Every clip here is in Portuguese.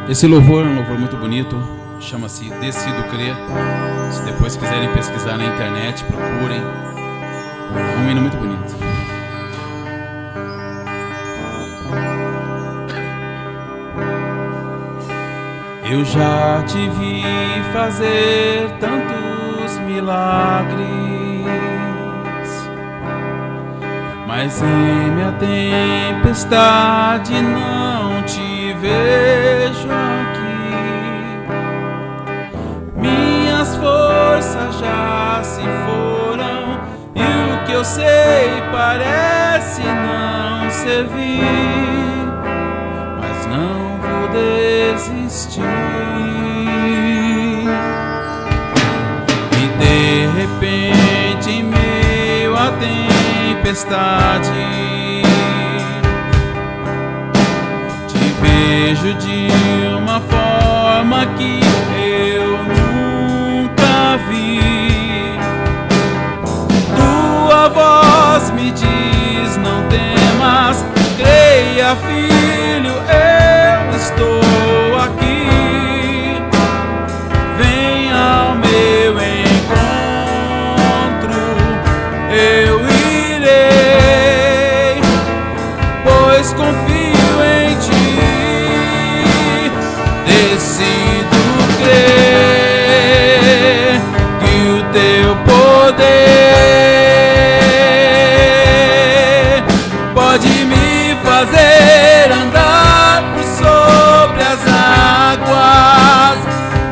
Esse louvor é um louvor muito bonito, chama-se Decido Crer. Se depois quiserem pesquisar na internet, procurem. É um hino muito bonito. Eu já te vi fazer tantos milagres, mas em minha tempestade não te vejo aqui. Minhas forças já se foram e o que eu sei parece não servir, mas não vou desistir. E de repente, em meio à tempestade, te vejo de uma forma que eu nunca vi. Tua voz me diz: não temas, creia, filho, eu estou aqui. Vem ao meu encontro, eu irei, pois confio em ti. Decido crer que o teu poder pode me fazer andar por sobre as águas.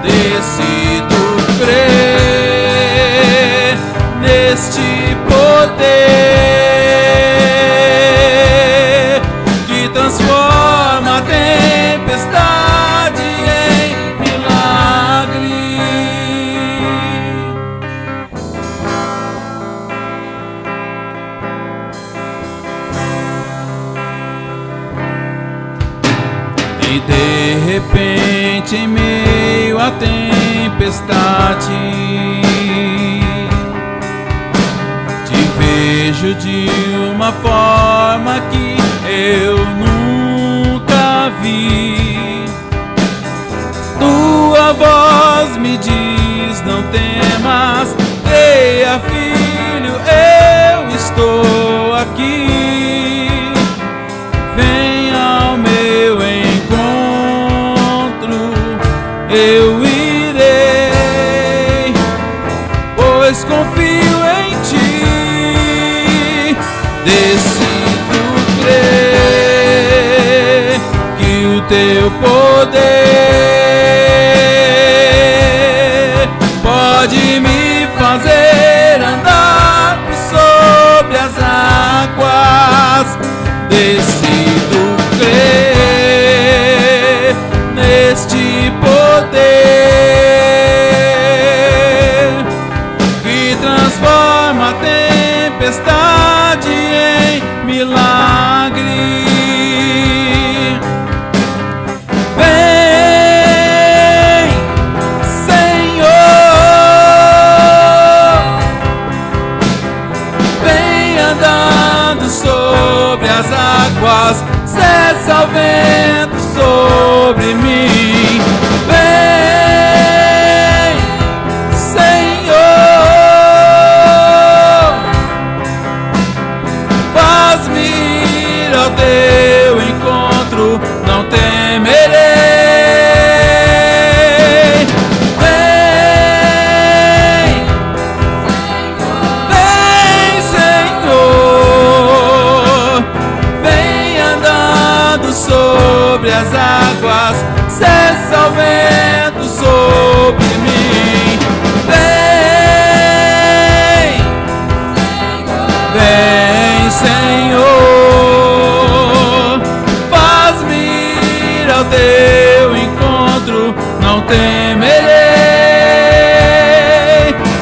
Decido crer neste poder que transforma a tempestade em milagre. E de repente, em meio à tempestade, te vejo de uma forma que eu nunca vi. Tua voz me diz: não temas, creia, filho, eu estou aqui. Vem ao meu encontro, eu irei, pois confio em ti. Decido crer que o teu poder pode me fazer andar por sobre as águas. Decido crer neste poder que transforma a tempestade em milagre. Vem, Senhor, vem andando sobre as águas, cessa o vento sobre mim. Vem, Senhor, faz-me ir ao teu encontro, não temerei. Vem, vem, Senhor, vem andando sobre as águas, cessa o vento sobre mim. Vem, vem, Senhor, faz-me ir ao teu encontro, não temerei,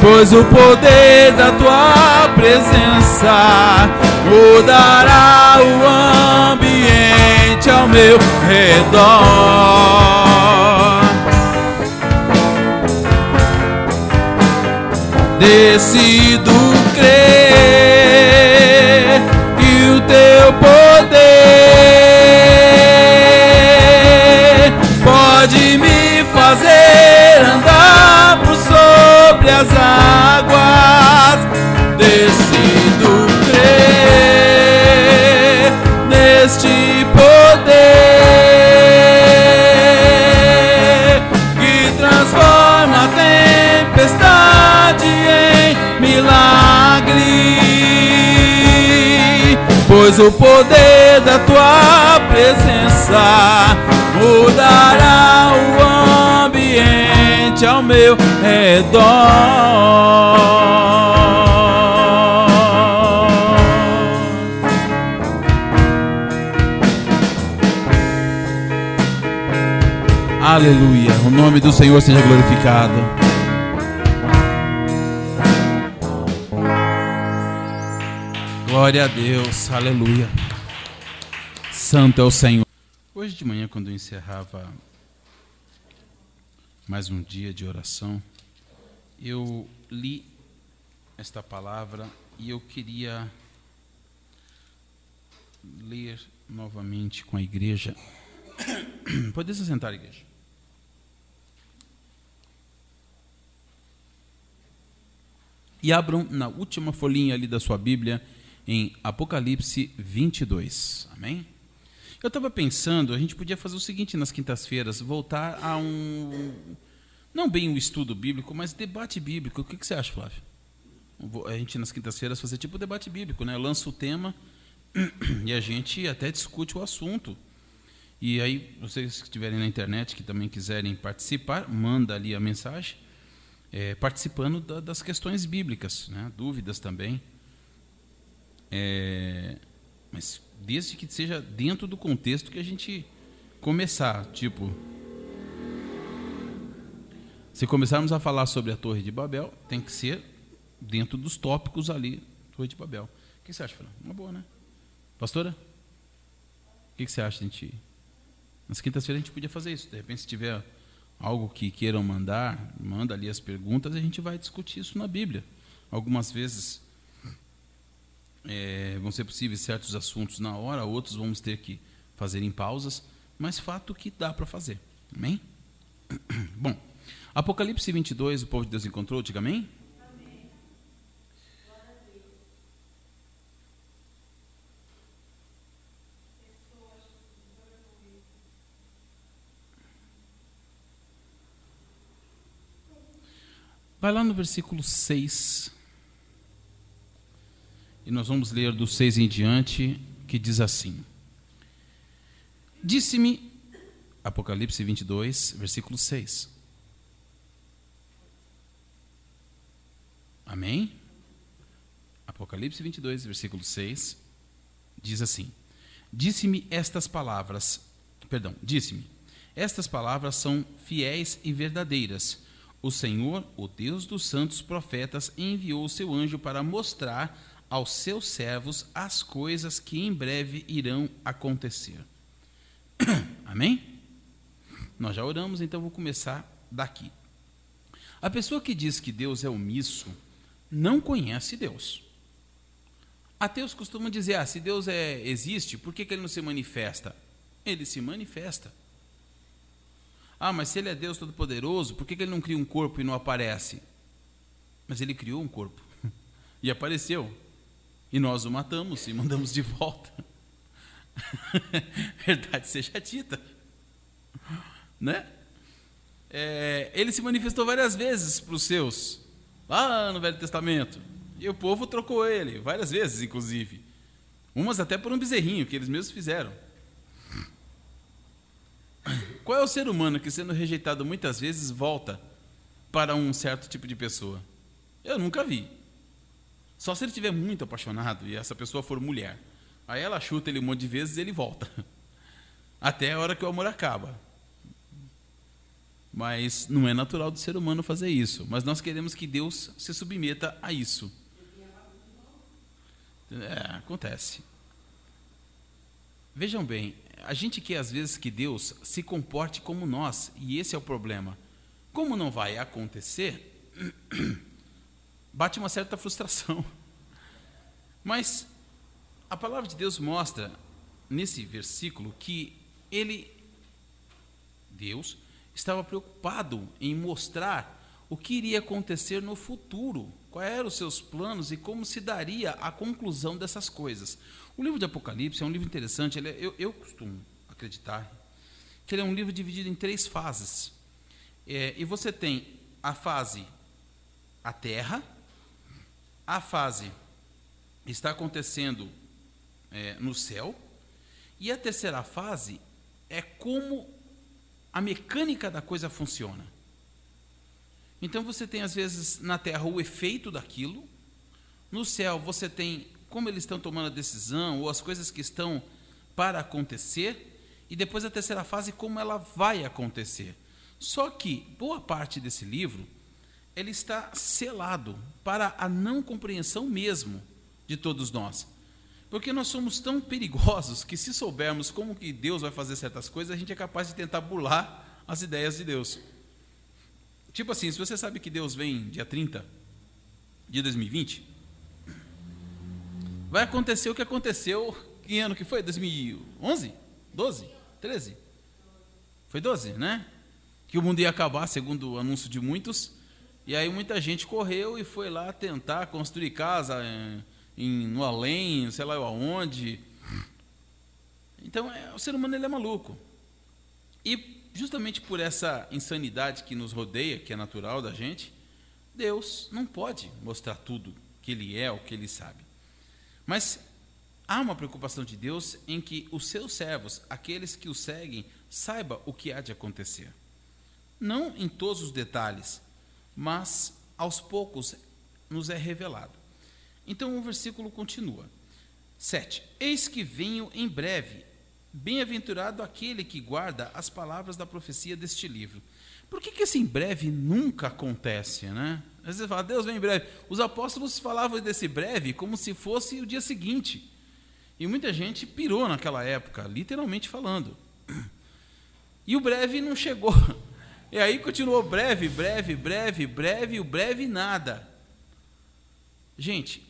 pois o poder da tua presença mudará o ambiente ao meu redor. Decido crer que o teu poder o poder da tua presença mudará o ambiente ao meu redor. Aleluia, o nome do Senhor seja glorificado. Glória a Deus, aleluia. Santo é o Senhor. Hoje de manhã, quando eu encerrava mais um dia de oração, eu li esta palavra e eu queria ler novamente com a igreja. Pode se sentar, igreja. E abram na última folhinha ali da sua Bíblia, em Apocalipse 22. Amém? Eu estava pensando, a gente podia fazer o seguinte nas quintas-feiras, voltar a não bem um estudo bíblico, mas debate bíblico. O que você acha, Flávio? A gente nas quintas-feiras fazer tipo debate bíblico, né? Lança o tema e a gente até discute o assunto. E aí, vocês que estiverem na internet, que também quiserem participar, manda ali a mensagem, participando das questões bíblicas, né? Dúvidas também. Mas desde que seja dentro do contexto que a gente começar, tipo, se começarmos a falar sobre a Torre de Babel, tem que ser dentro dos tópicos ali, Torre de Babel. O que você acha, Fernando? Uma boa, né? Pastora? O que você acha, gente? Nas quintas-feiras a gente podia fazer isso. De repente, se tiver algo que queiram mandar, manda ali as perguntas e a gente vai discutir isso na Bíblia. Algumas vezes vão ser possíveis certos assuntos na hora, outros vamos ter que fazer em pausas, mas fato que dá para fazer. Amém? Bom, Apocalipse 22, o povo de Deus encontrou, diga amém? Amém. Vai lá no versículo 6. E nós vamos ler do 6 em diante, que diz assim: Disse-me, Apocalipse 22, versículo 6. Amém? Apocalipse 22, versículo 6, diz assim: Disse-me, estas palavras são fiéis e verdadeiras. O Senhor, o Deus dos santos profetas, enviou o seu anjo para mostrar aos seus servos as coisas que em breve irão acontecer. Amém? Nós já oramos, então vou começar daqui. A pessoa que diz que Deus é omisso não conhece Deus. Ateus costumam dizer, se Deus existe, por que ele não se manifesta? Ele se manifesta. Mas se ele é Deus Todo-Poderoso, por que ele não cria um corpo e não aparece? Mas ele criou um corpo e apareceu. E nós o matamos e mandamos de volta. Verdade seja dita. Né? Ele se manifestou várias vezes para os seus, lá no Velho Testamento. E o povo trocou ele, várias vezes, inclusive. Umas até por um bezerrinho, que eles mesmos fizeram. Qual é o ser humano que, sendo rejeitado muitas vezes, volta para um certo tipo de pessoa? Eu nunca vi. Só se ele estiver muito apaixonado e essa pessoa for mulher. Aí ela chuta ele um monte de vezes e ele volta. Até a hora que o amor acaba. Mas não é natural do ser humano fazer isso. Mas nós queremos que Deus se submeta a isso. Acontece. Vejam bem, a gente quer às vezes que Deus se comporte como nós, e esse é o problema. Como não vai acontecer, bate uma certa frustração. Mas a palavra de Deus mostra nesse versículo que Deus, estava preocupado em mostrar o que iria acontecer no futuro, quais eram os seus planos e como se daria a conclusão dessas coisas. O livro de Apocalipse é um livro interessante. Eu costumo acreditar que ele é um livro dividido em 3 fases. E você tem a fase, a terra, a fase está acontecendo no céu, e a terceira fase é como a mecânica da coisa funciona. Então você tem às vezes na terra o efeito daquilo, no céu você tem como eles estão tomando a decisão, ou as coisas que estão para acontecer, e depois a terceira fase como ela vai acontecer. Só que boa parte desse livro ele está selado para a não compreensão mesmo de todos nós. Porque nós somos tão perigosos que, se soubermos como que Deus vai fazer certas coisas, a gente é capaz de tentar burlar as ideias de Deus. Tipo assim, se você sabe que Deus vem dia 30 de 2020, vai acontecer o que aconteceu em ano que foi? 2011? 12? 13? Foi 12, né? Que o mundo ia acabar, segundo o anúncio de muitos, e aí muita gente correu e foi lá tentar construir casa no além, sei lá aonde. Então, o ser humano ele é maluco. E justamente por essa insanidade que nos rodeia, que é natural da gente, Deus não pode mostrar tudo que Ele é, o que Ele sabe. Mas há uma preocupação de Deus em que os seus servos, aqueles que o seguem, saibam o que há de acontecer. Não em todos os detalhes, mas aos poucos nos é revelado. Então o versículo continua. 7. Eis que venho em breve, bem-aventurado aquele que guarda as palavras da profecia deste livro. Por que esse em breve nunca acontece, né? Às vezes você fala, Deus vem em breve. Os apóstolos falavam desse breve como se fosse o dia seguinte. E muita gente pirou naquela época, literalmente falando. E o breve não chegou. E aí continuou breve, e o breve nada. Gente,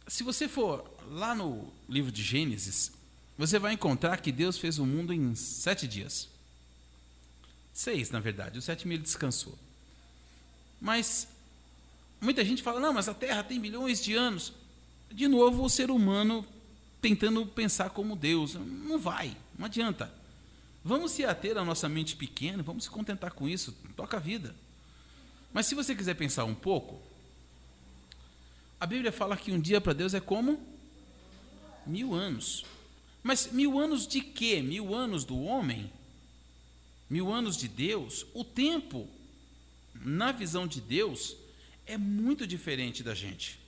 se você for lá no livro de Gênesis, você vai encontrar que Deus fez o mundo em 7 dias. 6, na verdade. O 7º ele descansou. Mas muita gente fala, não, mas a Terra tem bilhões de anos. De novo, o ser humano tentando pensar como Deus. Não vai, não adianta. Vamos se ater à nossa mente pequena, vamos se contentar com isso, toca a vida. Mas se você quiser pensar um pouco, a Bíblia fala que um dia para Deus é como 1000 anos. Mas 1000 anos de quê? 1000 anos do homem? 1000 anos de Deus? O tempo, na visão de Deus, é muito diferente da gente.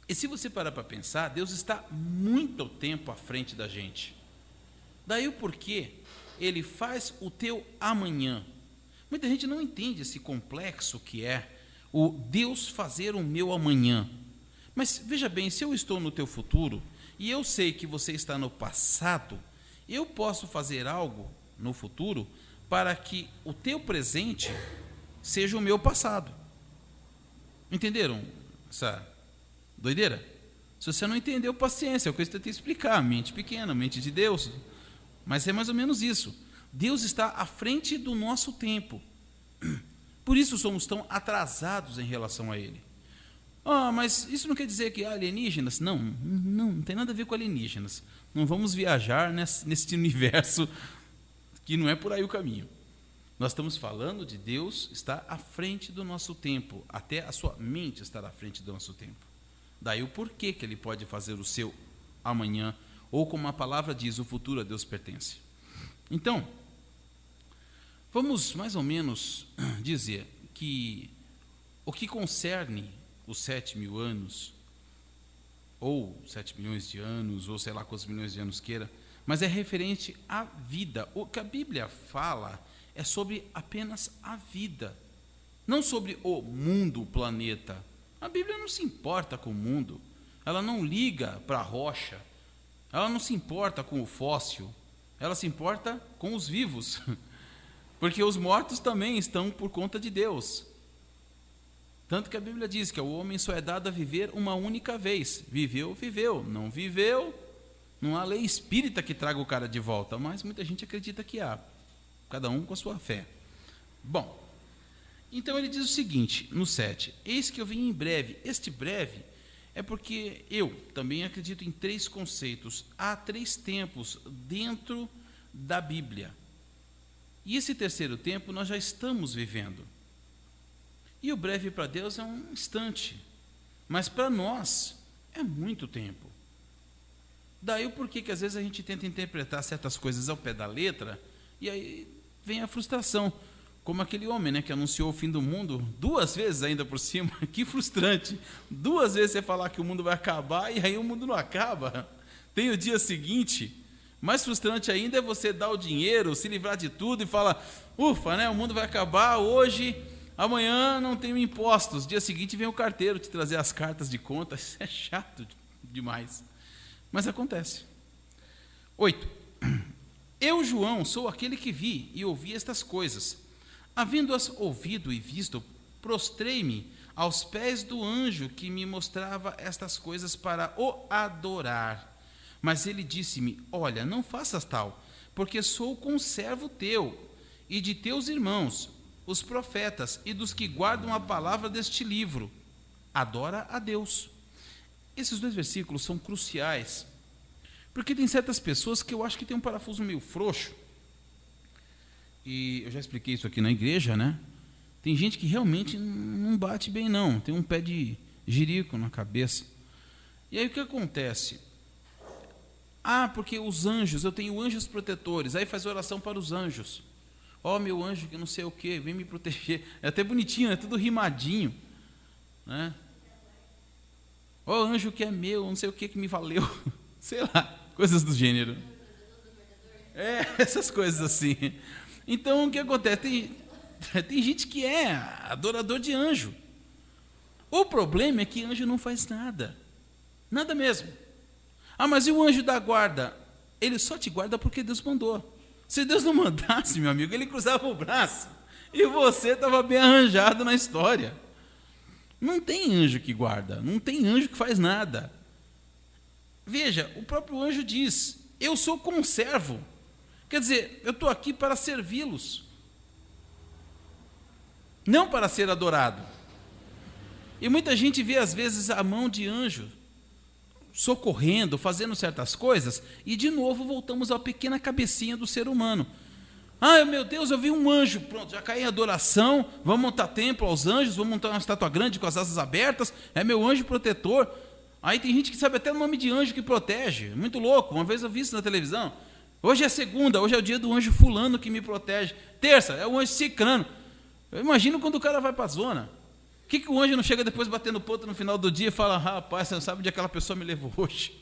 E se você parar para pensar, Deus está muito tempo à frente da gente. Daí o porquê Ele faz o teu amanhã. Muita gente não entende esse complexo que é o Deus fazer o meu amanhã. Mas veja bem, se eu estou no teu futuro e eu sei que você está no passado, eu posso fazer algo no futuro para que o teu presente seja o meu passado. Entenderam essa doideira? Se você não entendeu, paciência, é o que eu tentei explicar. Mente pequena, mente de Deus. Mas é mais ou menos isso. Deus está à frente do nosso tempo. Por isso somos tão atrasados em relação a Ele. Mas isso não quer dizer que há alienígenas? Não tem nada a ver com alienígenas. Não vamos viajar nesse universo que não é por aí o caminho. Nós estamos falando de Deus estar à frente do nosso tempo, até a sua mente estar à frente do nosso tempo. Daí o porquê que Ele pode fazer o seu amanhã, ou como a palavra diz, o futuro a Deus pertence. Então, vamos mais ou menos dizer que o que concerne os 7.000 anos, ou 7 milhões de anos, ou sei lá quantos milhões de anos queira, mas é referente à vida. O que a Bíblia fala é sobre apenas a vida, não sobre o mundo, o planeta. A Bíblia não se importa com o mundo, ela não liga para a rocha, ela não se importa com o fóssil, ela se importa com os vivos, porque os mortos também estão por conta de Deus. Tanto que a Bíblia diz que o homem só é dado a viver uma única vez. Viveu, viveu. Não viveu, não há lei espírita que traga o cara de volta, mas muita gente acredita que há, cada um com a sua fé. Bom, então ele diz o seguinte, no 7, eis que eu vim em breve. Este breve é porque eu também acredito em 3 conceitos. Há 3 tempos dentro da Bíblia. E esse terceiro tempo nós já estamos vivendo. E o breve para Deus é um instante. Mas para nós é muito tempo. Daí o porquê que às vezes a gente tenta interpretar certas coisas ao pé da letra, e aí vem a frustração. Como aquele homem, né, que anunciou o fim do mundo 2 vezes ainda por cima. Que frustrante. 2 vezes você falar que o mundo vai acabar e aí o mundo não acaba. Tem o dia seguinte. Mais frustrante ainda é você dar o dinheiro, se livrar de tudo e falar, ufa, né, o mundo vai acabar hoje, amanhã não tenho impostos. Dia seguinte vem o carteiro te trazer as cartas de conta. Isso é chato demais. Mas acontece. 8. Eu, João, sou aquele que vi e ouvi estas coisas. Havendo-as ouvido e visto, prostrei-me aos pés do anjo que me mostrava estas coisas para o adorar. Mas ele disse-me, olha, não faças tal, porque sou conservo teu e de teus irmãos, os profetas, e dos que guardam a palavra deste livro. Adora a Deus. Esses 2 versículos são cruciais, porque tem certas pessoas que eu acho que tem um parafuso meio frouxo. E eu já expliquei isso aqui na igreja, né? Tem gente que realmente não bate bem, não. Tem um pé de jirico na cabeça. E aí o que acontece? Ah, porque os anjos, eu tenho anjos protetores. Aí faz oração para os anjos. Ó, meu anjo que não sei o quê, vem me proteger. É até bonitinho, é tudo rimadinho, né? Ó, anjo que é meu, não sei o que me valeu. Sei lá, coisas do gênero. Essas coisas assim. Então, o que acontece? Tem gente que é adorador de anjo. O problema é que anjo não faz nada. Nada mesmo. Ah, mas e o anjo da guarda? Ele só te guarda porque Deus mandou. Se Deus não mandasse, meu amigo, ele cruzava o braço. E você estava bem arranjado na história. Não tem anjo que guarda. Não tem anjo que faz nada. Veja, o próprio anjo diz, eu sou conservo. Quer dizer, eu estou aqui para servi-los, não para ser adorado. E muita gente vê às vezes a mão de anjo socorrendo, fazendo certas coisas, e de novo voltamos à pequena cabecinha do ser humano. Ah, meu Deus, eu vi um anjo, pronto, já caí em adoração, vamos montar templo aos anjos, vamos montar uma estátua grande com as asas abertas, é meu anjo protetor. Aí tem gente que sabe até o nome de anjo que protege, muito louco, uma vez eu vi isso na televisão. Hoje é segunda, hoje é o dia do anjo fulano que me protege. Terça, é o anjo cicrano. Eu imagino quando o cara vai para a zona. O que o anjo não chega depois batendo ponto no final do dia e fala, rapaz, você não sabe onde aquela pessoa me levou hoje.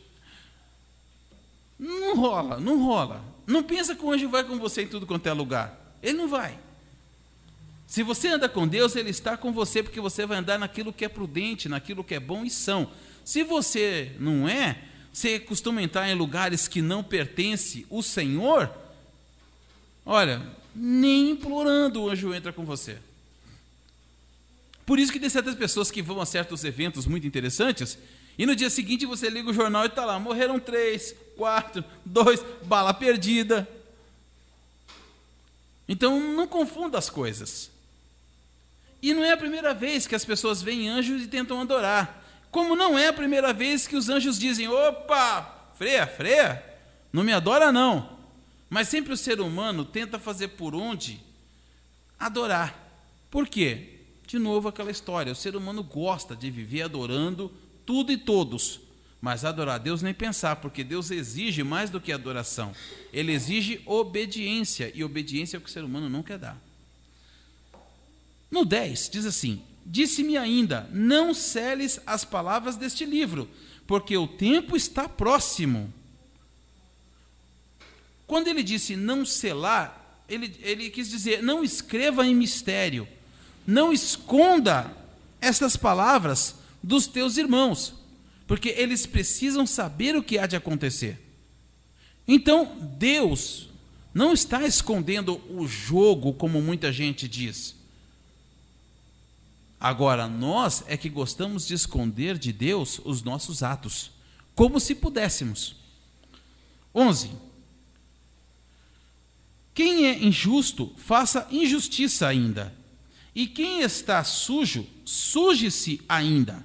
Não rola, não rola. Não pensa que o anjo vai com você em tudo quanto é lugar. Ele não vai. Se você anda com Deus, Ele está com você, porque você vai andar naquilo que é prudente, naquilo que é bom e são. Se você não é, você costuma entrar em lugares que não pertence o Senhor, olha, nem implorando o anjo entra com você. Por isso que tem certas pessoas que vão a certos eventos muito interessantes, e no dia seguinte você liga o jornal e está lá, morreram 3, 4, 2, bala perdida. Então não confunda as coisas. E não é a primeira vez que as pessoas veem anjos e tentam adorar. Como não é a primeira vez que os anjos dizem, opa, freia, não me adora não. Mas sempre o ser humano tenta fazer por onde adorar. Por quê? De novo aquela história, o ser humano gosta de viver adorando tudo e todos. Mas adorar a Deus nem pensar, porque Deus exige mais do que adoração. Ele exige obediência, e obediência é o que o ser humano não quer dar. No 10, diz assim, disse-me ainda, não seles as palavras deste livro, porque o tempo está próximo. Quando ele disse não selar, ele quis dizer, não escreva em mistério, não esconda estas palavras dos teus irmãos, porque eles precisam saber o que há de acontecer. Então, Deus não está escondendo o jogo, como muita gente diz. Agora, nós é que gostamos de esconder de Deus os nossos atos, como se pudéssemos. 11. Quem é injusto, faça injustiça ainda. E quem está sujo, suje-se ainda.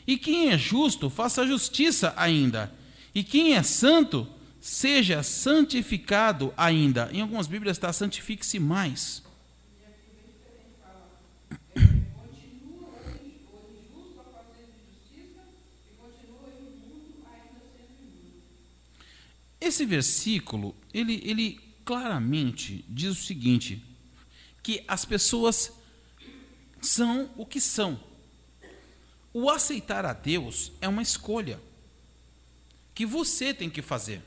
E quem é justo, faça justiça ainda. E quem é santo, seja santificado ainda. Em algumas Bíblias está santifique-se mais. esse versículo, ele claramente diz o seguinte, que as pessoas são o que são. O aceitar a Deus é uma escolha que você tem que fazer.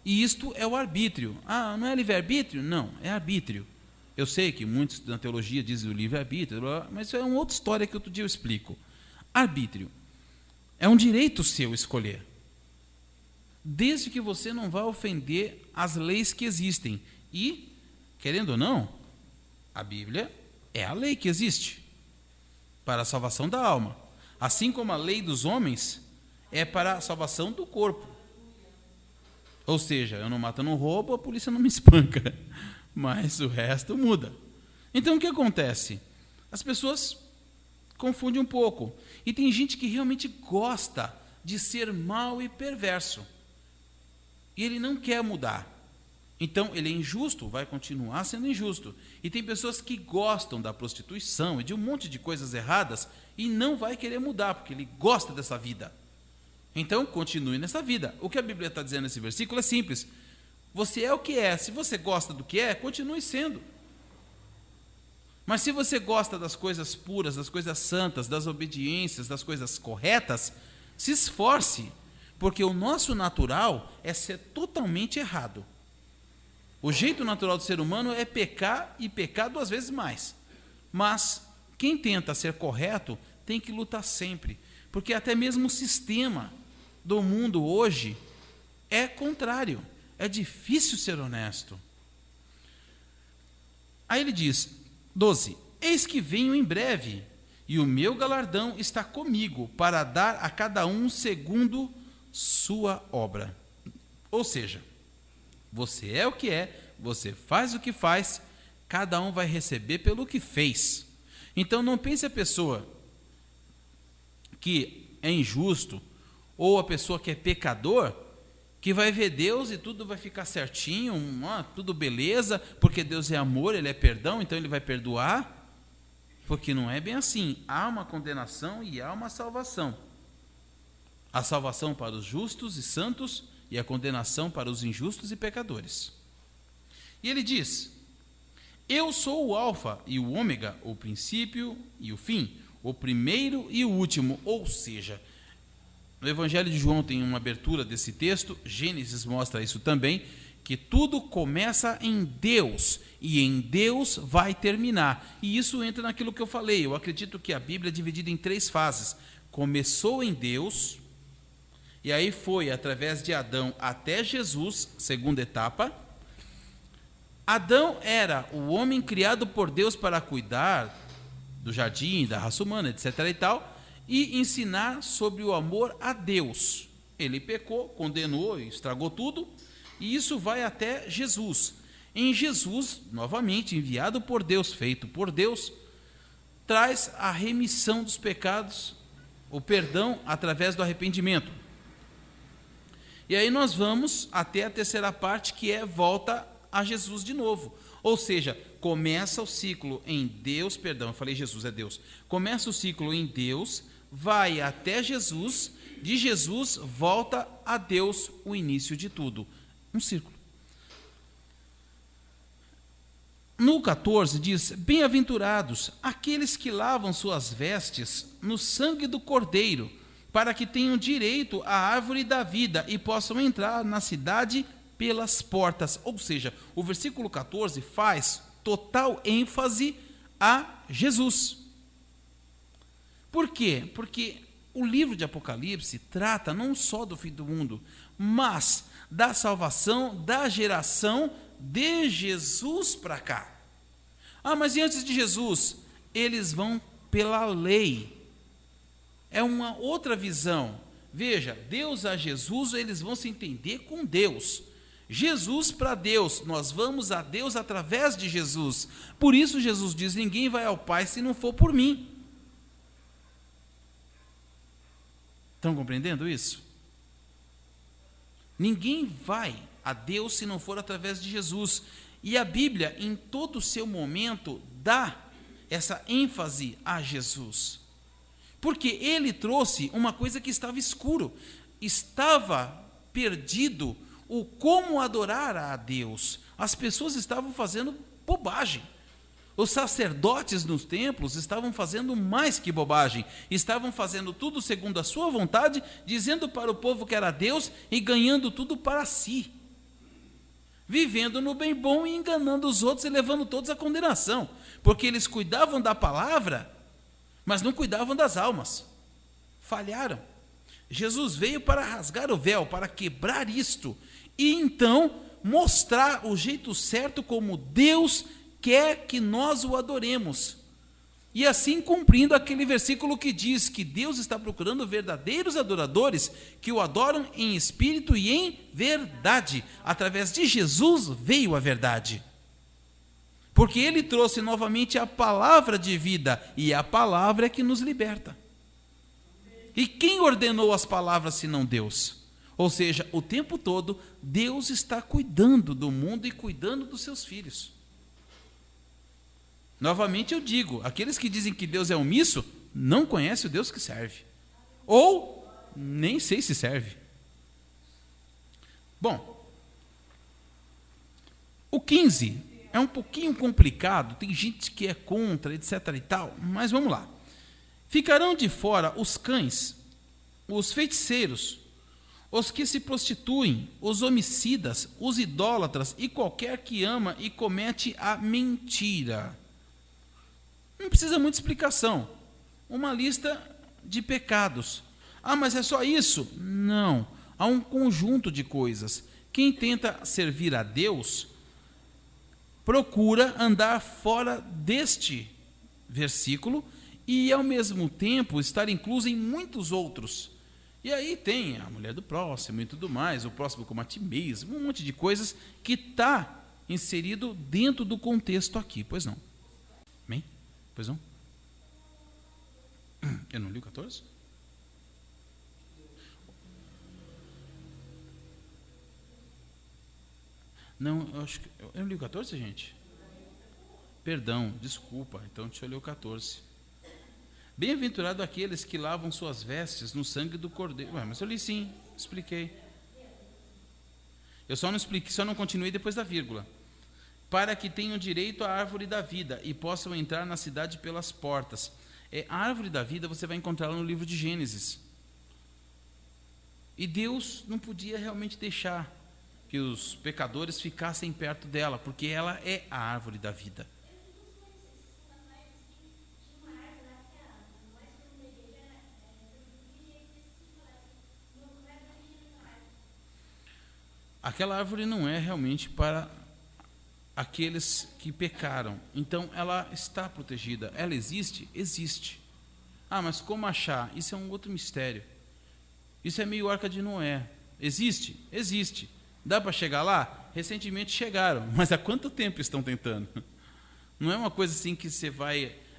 E isto é o arbítrio. Ah, não é livre-arbítrio? Não, é arbítrio. Eu sei que muitos na teologia dizem o livre-arbítrio, mas isso é uma outra história que outro dia eu explico. Arbítrio é um direito seu escolher, desde que você não vá ofender as leis que existem. E, querendo ou não, a Bíblia é a lei que existe para a salvação da alma. Assim como a lei dos homens é para a salvação do corpo. Ou seja, eu não mato, não roubo, a polícia não me espanca. Mas o resto muda. Então o que acontece? As pessoas confundem um pouco. E tem gente que realmente gosta de ser mau e perverso. E ele não quer mudar. Então ele é injusto, vai continuar sendo injusto. E tem pessoas que gostam da prostituição e de um monte de coisas erradas e não vai querer mudar, porque ele gosta dessa vida. Então continue nessa vida. O que a Bíblia está dizendo nesse versículo é simples. Você é o que é. Se você gosta do que é, continue sendo. Mas se você gosta das coisas puras, das coisas santas, das obediências, das coisas corretas, se esforce, porque o nosso natural é ser totalmente errado. O jeito natural do ser humano é pecar e pecar 2 vezes mais. Mas quem tenta ser correto tem que lutar sempre, porque até mesmo o sistema do mundo hoje é contrário. É difícil ser honesto. Aí ele diz, 12, eis que venho em breve, e o meu galardão está comigo, para dar a cada um segundo sua obra. Ou seja, você é o que é, você faz o que faz, cada um vai receber pelo que fez. Então não pense a pessoa que é injusto, ou a pessoa que é pecador, que vai ver Deus e tudo vai ficar certinho, tudo beleza, porque Deus é amor, Ele é perdão, então Ele vai perdoar. Porque não é bem assim. Há uma condenação e há uma salvação. A salvação para os justos e santos e a condenação para os injustos e pecadores. E ele diz, eu sou o alfa e o ômega, o princípio e o fim, o primeiro e o último. Ou seja, no Evangelho de João tem uma abertura desse texto, Gênesis mostra isso também, que tudo começa em Deus, e em Deus vai terminar. E isso entra naquilo que eu falei, eu acredito que a Bíblia é dividida em 3 fases. Começou em Deus, e aí foi através de Adão até Jesus, segunda etapa. Adão era o homem criado por Deus para cuidar do jardim, da raça humana, etc. e tal, e ensinar sobre o amor a Deus. Ele pecou, condenou, estragou tudo, e isso vai até Jesus. Em Jesus, novamente, enviado por Deus, feito por Deus, traz a remissão dos pecados, o perdão através do arrependimento. E aí nós vamos até a terceira parte, que é volta a Jesus de novo. Ou seja, começa o ciclo em Deus, perdão, eu falei Jesus, é Deus. Começa o ciclo em Deus, vai até Jesus, de Jesus volta a Deus, o início de tudo. Um círculo. No 14 diz, bem-aventurados aqueles que lavam suas vestes no sangue do Cordeiro, para que tenham direito à árvore da vida e possam entrar na cidade pelas portas. Ou seja, o versículo 14 faz total ênfase a Jesus. Por quê? Porque o livro de Apocalipse trata não só do fim do mundo, mas da salvação da geração de Jesus para cá. Ah, mas e antes de Jesus? Eles vão pela lei. É uma outra visão. Veja, Deus a Jesus, eles vão se entender com Deus. Jesus para Deus, nós vamos a Deus através de Jesus. Por isso Jesus diz, ninguém vai ao Pai se não for por mim. Estão compreendendo isso? Ninguém vai a Deus se não for através de Jesus. E a Bíblia, em todo o seu momento, dá essa ênfase a Jesus. Porque ele trouxe uma coisa que estava escuro. Estava perdido o como adorar a Deus. As pessoas estavam fazendo bobagem. Os sacerdotes nos templos estavam fazendo mais que bobagem. Estavam fazendo tudo segundo a sua vontade, dizendo para o povo que era Deus e ganhando tudo para si. Vivendo no bem bom e enganando os outros e levando todos à condenação. Porque eles cuidavam da palavra, mas não cuidavam das almas. Falharam. Jesus veio para rasgar o véu, para quebrar isto. E então mostrar o jeito certo como Deus quer que nós o adoremos. E assim cumprindo aquele versículo que diz que Deus está procurando verdadeiros adoradores que o adoram em espírito e em verdade. Através de Jesus veio a verdade. Porque ele trouxe novamente a palavra de vida, e a palavra é que nos liberta. E quem ordenou as palavras senão Deus? Ou seja, o tempo todo Deus está cuidando do mundo e cuidando dos seus filhos. Novamente eu digo, aqueles que dizem que Deus é omisso, não conhecem o Deus que serve. Ou nem sei se serve. Bom, o 15 é um pouquinho complicado, tem gente que é contra, etc. e tal, mas vamos lá. Ficarão de fora os cães, os feiticeiros, os que se prostituem, os homicidas, os idólatras e qualquer que ama e comete a mentira. Não precisa muita explicação. Uma lista de pecados. Ah, mas é só isso? Não. Há um conjunto de coisas. Quem tenta servir a Deus procura andar fora deste versículo e, ao mesmo tempo, estar incluso em muitos outros. E aí tem a mulher do próximo e tudo mais, o próximo como a ti mesmo, um monte de coisas que está inserido dentro do contexto aqui. Pois não? Amém? Pois não? Eu não li o 14? Não, eu acho que... Eu não li o 14, gente? Perdão, desculpa. Então deixa eu ler o 14. Bem-aventurado aqueles que lavam suas vestes no sangue do Cordeiro. Ué, mas eu li sim, expliquei. Eu só não expliquei, só não continuei depois da vírgula. Para que tenham direito à árvore da vida e possam entrar na cidade pelas portas. A árvore da vida você vai encontrá-la no livro de Gênesis. E Deus não podia realmente deixar que os pecadores ficassem perto dela, porque ela é a árvore da vida. Aquela árvore não é realmente para aqueles que pecaram. Então ela está protegida. Ela existe? Existe. Ah, mas como achar? Isso é um outro mistério. Isso é meio Arca de Noé. Existe? Existe. Dá para chegar lá? Recentemente chegaram, mas há quanto tempo estão tentando? Não é uma coisa assim que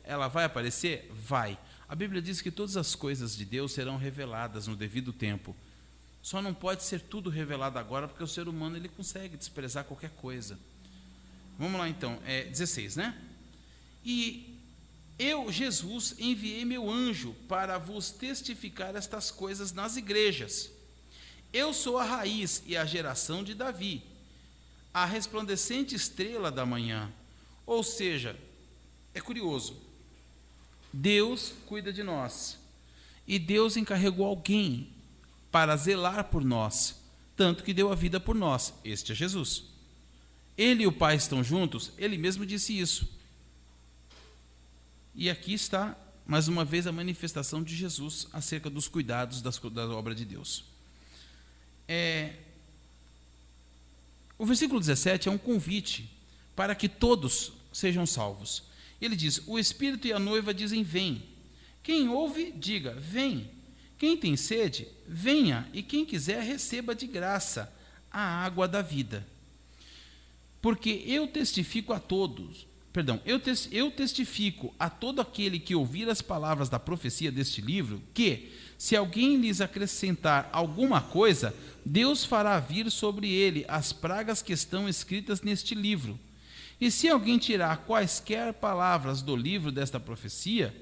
ela vai aparecer? Vai. A Bíblia diz que todas as coisas de Deus serão reveladas no devido tempo. Só não pode ser tudo revelado agora, porque o ser humano ele consegue desprezar qualquer coisa. Vamos lá então, 16, né? E eu, Jesus, enviei meu anjo para vos testificar estas coisas nas igrejas. Eu sou a raiz e a geração de Davi, a resplandecente estrela da manhã. Ou seja, é curioso, Deus cuida de nós, e Deus encarregou alguém para zelar por nós, tanto que deu a vida por nós. Este é Jesus. Ele e o Pai estão juntos, ele mesmo disse isso. E aqui está, mais uma vez, a manifestação de Jesus acerca dos cuidados da obra de Deus. O versículo 17 é um convite para que todos sejam salvos. Ele diz: o Espírito e a noiva dizem, vem. Quem ouve, diga, vem. Quem tem sede, venha, e quem quiser, receba de graça a água da vida. Porque eu testifico a todos, eu testifico a todo aquele que ouvir as palavras da profecia deste livro, que, se alguém lhes acrescentar alguma coisa, Deus fará vir sobre ele as pragas que estão escritas neste livro. E se alguém tirar quaisquer palavras do livro desta profecia,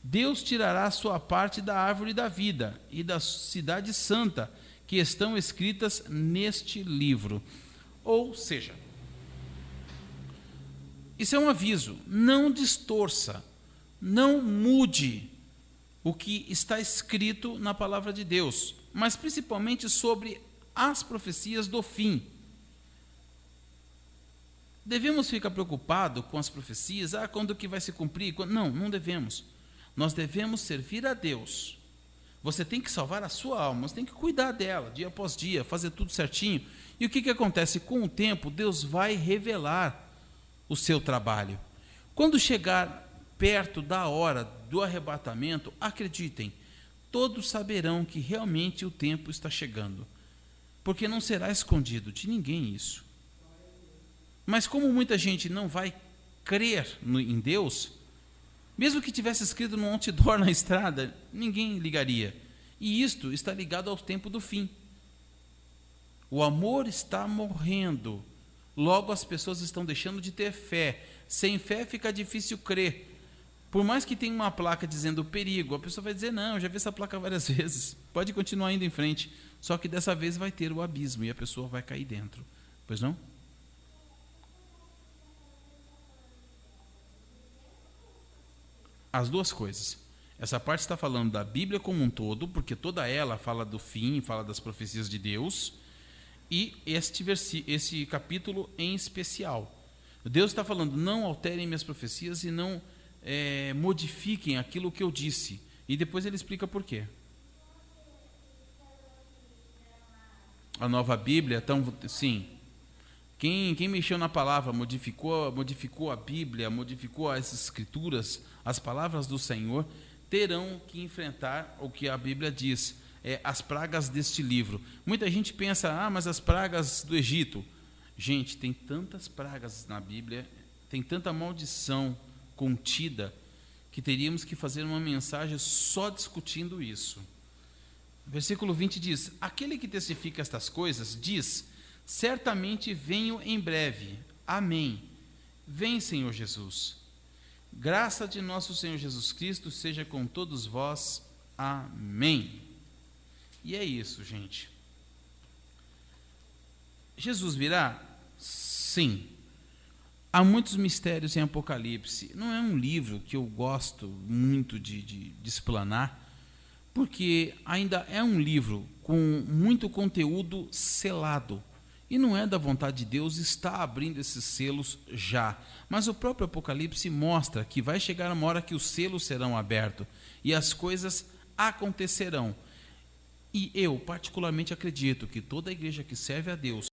Deus tirará sua parte da árvore da vida e da cidade santa, que estão escritas neste livro. Ou seja, isso é um aviso, não distorça, não mude o que está escrito na palavra de Deus, mas principalmente sobre as profecias do fim. Devemos ficar preocupados com as profecias, quando que vai se cumprir? Não, não devemos. Nós devemos servir a Deus. Você tem que salvar a sua alma, você tem que cuidar dela, dia após dia, fazer tudo certinho. E o que acontece? Com o tempo, Deus vai revelar o seu trabalho. Quando chegar perto da hora do arrebatamento, acreditem, todos saberão que realmente o tempo está chegando, porque não será escondido de ninguém isso. Mas como muita gente não vai crer em Deus, mesmo que tivesse escrito no outdoor na estrada, ninguém ligaria. E isto está ligado ao tempo do fim. O amor está morrendo. Logo as pessoas estão deixando de ter fé. Sem fé fica difícil crer. Por mais que tenha uma placa dizendo perigo, a pessoa vai dizer, não, eu já vi essa placa várias vezes. Pode continuar indo em frente. Só que dessa vez vai ter o abismo e a pessoa vai cair dentro. Pois não? As duas coisas. Essa parte está falando da Bíblia como um todo, porque toda ela fala do fim, fala das profecias de Deus, e esse capítulo em especial. Deus está falando, não alterem minhas profecias e não modifiquem aquilo que eu disse. E depois ele explica por quê. A nova Bíblia, sim. Quem mexeu na palavra, modificou a Bíblia, modificou as escrituras, as palavras do Senhor, terão que enfrentar o que a Bíblia diz, as pragas deste livro. Muita gente pensa, mas as pragas do Egito. Gente, tem tantas pragas na Bíblia, tem tanta maldição contida, que teríamos que fazer uma mensagem só discutindo isso. Versículo 20 diz, aquele que testifica estas coisas, diz, certamente venho em breve. Amém. Vem, Senhor Jesus. Graça de nosso Senhor Jesus Cristo seja com todos vós. Amém. E é isso, gente. Jesus virá? Sim. Há muitos mistérios em Apocalipse. Não é um livro que eu gosto muito de explanar, porque ainda é um livro com muito conteúdo selado. E não é da vontade de Deus estar abrindo esses selos já. Mas o próprio Apocalipse mostra que vai chegar uma hora que os selos serão abertos e as coisas acontecerão. E eu particularmente acredito que toda igreja que serve a Deus